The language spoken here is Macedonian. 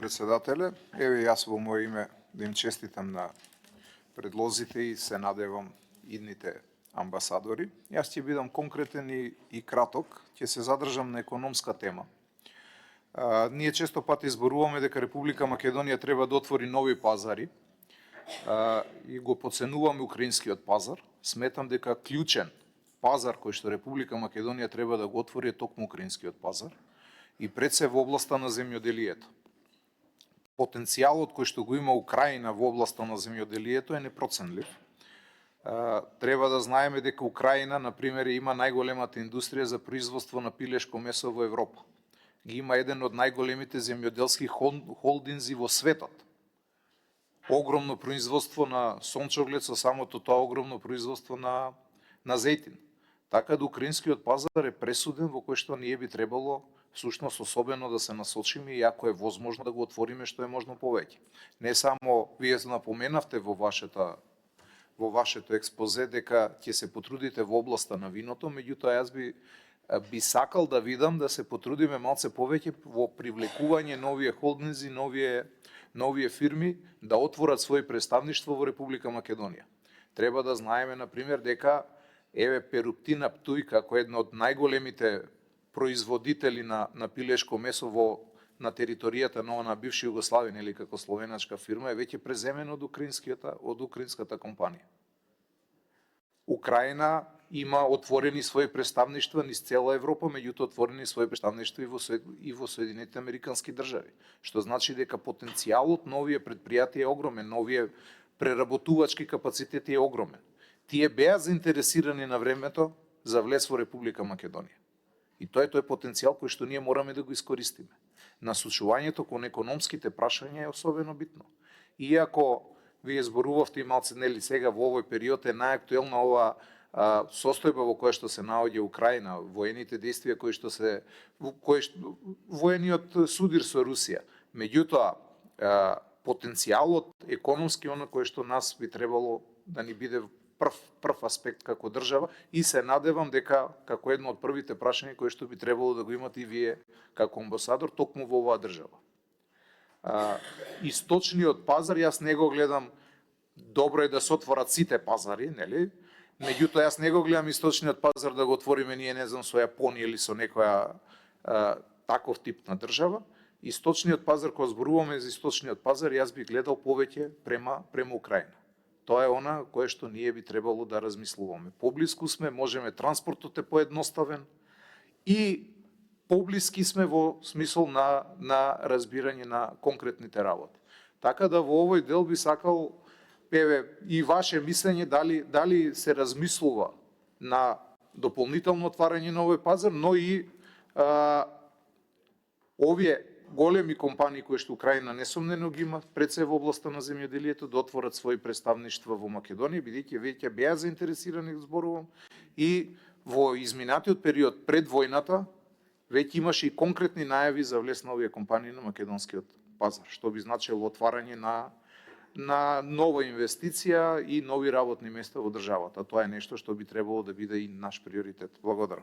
Председателе, еве јас во моје име да им честитам на предлозите и се надевам идните амбасадори. Јас ќе бидам конкретен и краток, ќе се задржам на економска тема. Ние често пати зборуваме дека Република Македонија треба да отвори нови пазари и го подценуваме украинскиот пазар. Сметам дека клучен пазар кој што Република Македонија треба да го отвори е токму украинскиот пазар и пред се во областа на земјоделието. Потенцијалот кој што го има Украина во областа на земјоделието е непроценлив. Треба да знаеме дека Украина, например, има најголемата индустрија за производство на пилешко месо во Европа. Ги има еден од најголемите земјоделски холдинзи во светот. Огромно производство на сончоглед, со самото тоа огромно производство на зејтин. Така да украинскиот пазар е пресуден во кој што ние би требало всушност особено да се насочиме и ако е возможно да го отвориме што е можно повеќе. Не само вие напоменавте во вашето експозе дека ќе се потрудите во областа на виното, меѓутоа јас би сакал да видам да се потрудиме малце повеќе во привлекување новие холдинзи, новие фирми да отворат своји представништва во Република Македонија. Треба да знаеме например дека еве Перуптина Птуј како една од најголемите производители на пилешко месо на територијата на бивша Југославија или како словеначка фирма е веќе преземена од украинската компанија. Украина има отворени своји представништва низ цела Европа, меѓутоа отворени своји представништва и во Соединетите Американски држави, што значи дека потенцијалот на овие претпријатија е огромен, на овие преработувачки капацитети е огромен. Тие беа заинтересирани на времето за влез во Република Македонија. И тоа е тој потенцијал кој што ние мораме да го искористиме. Насочувањето кон економските прашања е особено битно. Иако вие зборувавте и малце нели сега во овој период е најактуелна ова состојба во која што се наоѓа Украина, воените действија воениот судир со Русија. Меѓутоа, потенцијалот економски оно кој што нас би требало да ни биде прв аспект како држава и се надевам дека како едно од првите прашања кои што би требало да го имате и вие како амбасадор токму во оваа држава. Источниот пазар јас не го гледам, добро е да се отворат сите пазари, нели? Меѓутоа јас не го гледам источниот пазар да го отвориме ние не знам со Јапонија или со некоја таков тип на држава. Источниот пазар, кога зборуваме за источниот пазар, јас би гледал повеќе према Украина. Тоа е она кое што ние би требало да размислуваме. Поблиску сме, можеме, транспортот е поедноставен и поблиски сме во смисол на разбирање на конкретните работи. Така да во овој дел би сакал и ваше мислење дали се размислува на дополнително отварање на овој пазар, но и овие големи компании кои што Украина несомнено ги има пред се во областа на земјоделието да отворат своји представништва во Македонија, бидејќи веќе беа заинтересирани, зборувам, и во изминатиот период пред војната веќе имаше и конкретни најави за влез на овие компании на македонскиот пазар, што би значило отварање на нова инвестиција и нови работни места во државата. Тоа е нешто што би требало да биде и наш приоритет. Благодарам.